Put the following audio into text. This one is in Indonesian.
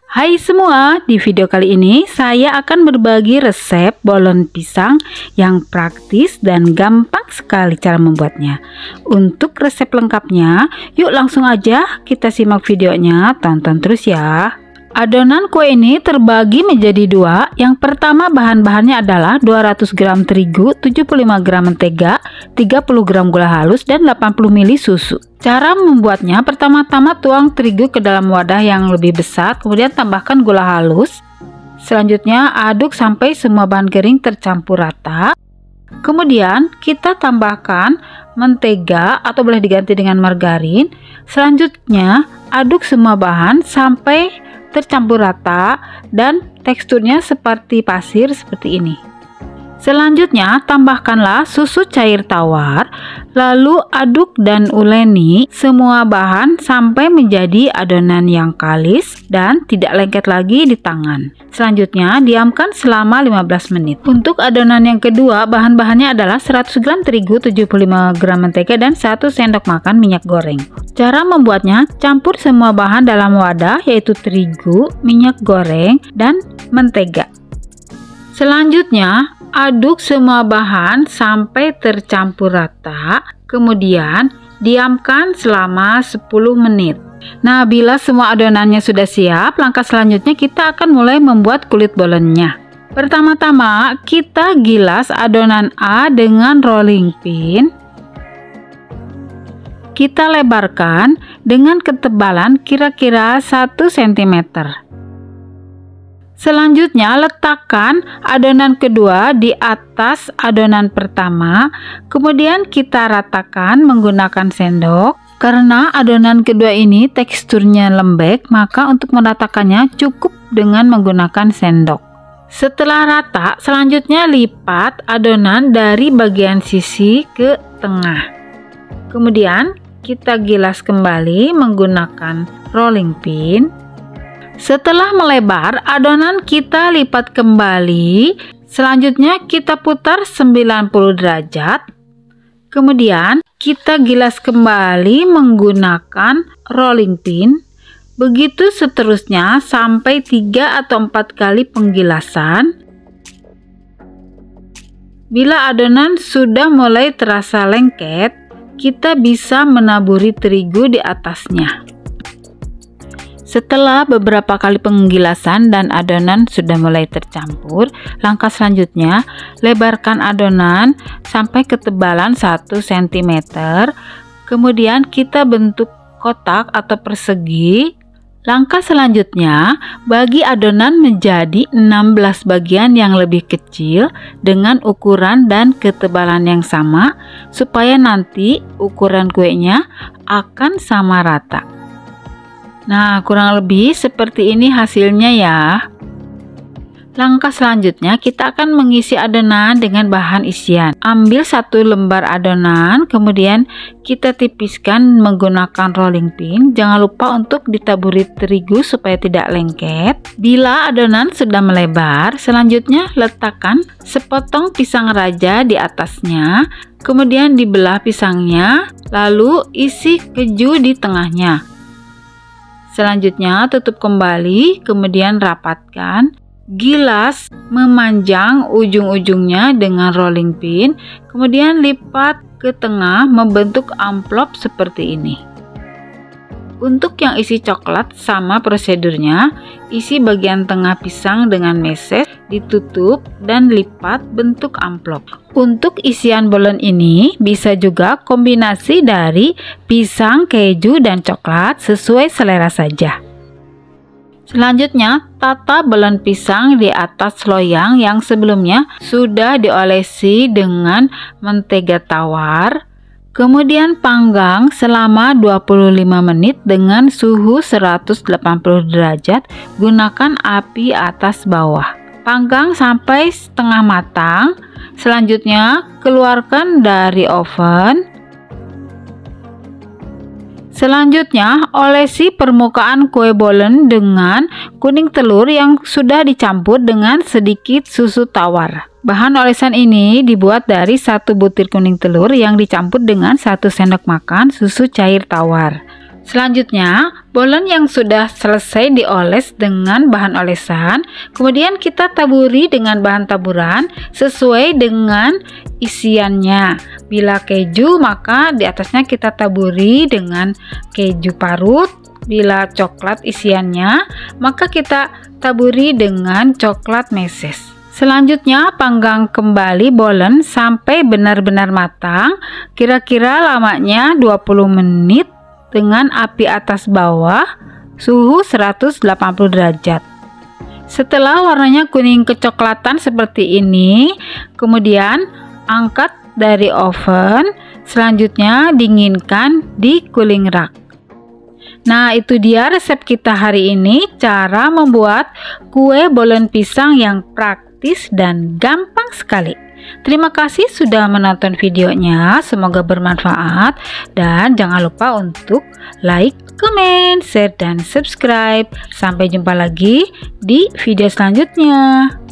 Hai semua, di video kali ini saya akan berbagi resep bolen pisang yang praktis dan gampang sekali cara membuatnya. Untuk resep lengkapnya, yuk langsung aja kita simak videonya, tonton terus ya. Adonan kue ini terbagi menjadi dua. Yang pertama bahan-bahannya adalah 200 gram terigu, 75 gram mentega, 30 gram gula halus, dan 80 ml susu. Cara membuatnya, pertama-tama tuang terigu ke dalam wadah yang lebih besar, kemudian tambahkan gula halus. Selanjutnya aduk sampai semua bahan kering tercampur rata. Kemudian kita tambahkan mentega atau boleh diganti dengan margarin. Selanjutnya aduk semua bahan sampai tercampur rata dan teksturnya seperti pasir seperti ini. Selanjutnya tambahkanlah susu cair tawar, lalu aduk dan uleni semua bahan sampai menjadi adonan yang kalis dan tidak lengket lagi di tangan. Selanjutnya diamkan selama 15 menit. Untuk adonan yang kedua, bahan-bahannya adalah 100 gram terigu, 75 gram mentega, dan 1 sendok makan minyak goreng. Cara membuatnya, campur semua bahan dalam wadah yaitu terigu, minyak goreng, dan mentega. Selanjutnya, aduk semua bahan sampai tercampur rata, kemudian diamkan selama 10 menit. Nah, bila semua adonannya sudah siap, langkah selanjutnya kita akan mulai membuat kulit bolennya. Pertama-tama, kita gilas adonan A dengan rolling pin. Kita lebarkan dengan ketebalan kira-kira 1 cm. Selanjutnya letakkan adonan kedua di atas adonan pertama, kemudian kita ratakan menggunakan sendok. Karena adonan kedua ini teksturnya lembek, maka untuk meratakannya cukup dengan menggunakan sendok. Setelah rata, selanjutnya lipat adonan dari bagian sisi ke tengah. Kemudian kita gilas kembali menggunakan rolling pin. Setelah melebar, adonan kita lipat kembali. Selanjutnya kita putar 90 derajat. Kemudian kita gilas kembali menggunakan rolling pin. Begitu seterusnya sampai 3 atau 4 kali penggilasan. Bila adonan sudah mulai terasa lengket, kita bisa menaburi terigu di atasnya. Setelah beberapa kali penggilasan dan adonan sudah mulai tercampur, langkah selanjutnya lebarkan adonan sampai ketebalan 1 cm. Kemudian kita bentuk kotak atau persegi. Langkah selanjutnya bagi adonan menjadi 16 bagian yang lebih kecil dengan ukuran dan ketebalan yang sama supaya nanti ukuran kuenya akan sama rata. Nah, kurang lebih seperti ini hasilnya ya. Langkah selanjutnya kita akan mengisi adonan dengan bahan isian. Ambil 1 lembar adonan, kemudian kita tipiskan menggunakan rolling pin. Jangan lupa untuk ditaburi terigu supaya tidak lengket. Bila adonan sudah melebar, selanjutnya letakkan sepotong pisang raja di atasnya. Kemudian dibelah pisangnya, lalu isi keju di tengahnya. Selanjutnya tutup kembali, kemudian rapatkan. Gilas memanjang ujung-ujungnya dengan rolling pin, kemudian lipat ke tengah membentuk amplop seperti ini. Untuk yang isi coklat sama prosedurnya, isi bagian tengah pisang dengan meses, ditutup dan lipat bentuk amplop. Untuk isian bolen ini bisa juga kombinasi dari pisang, keju, dan coklat sesuai selera saja. Selanjutnya, tata bolen pisang di atas loyang yang sebelumnya sudah diolesi dengan mentega tawar. Kemudian panggang selama 25 menit dengan suhu 180 derajat, gunakan api atas bawah. Panggang sampai setengah matang. Selanjutnya, keluarkan dari oven. Selanjutnya, olesi permukaan kue bolen dengan kuning telur yang sudah dicampur dengan sedikit susu tawar. Bahan olesan ini dibuat dari 1 butir kuning telur yang dicampur dengan 1 sendok makan susu cair tawar. Selanjutnya, bolen yang sudah selesai dioles dengan bahan olesan, kemudian kita taburi dengan bahan taburan sesuai dengan isiannya. Bila keju, maka di atasnya kita taburi dengan keju parut. Bila coklat isiannya, maka kita taburi dengan coklat meses. Selanjutnya, panggang kembali bolen sampai benar-benar matang, kira-kira lamanya 20 menit dengan api atas bawah, suhu 180 derajat. Setelah warnanya kuning kecoklatan seperti ini, kemudian angkat dari oven, selanjutnya dinginkan di cooling rack. Nah, itu dia resep kita hari ini, cara membuat kue bolen pisang yang praktis dan gampang sekali. Terima kasih sudah menonton videonya, semoga bermanfaat dan jangan lupa untuk like, comment, share, dan subscribe. Sampai jumpa lagi di video selanjutnya.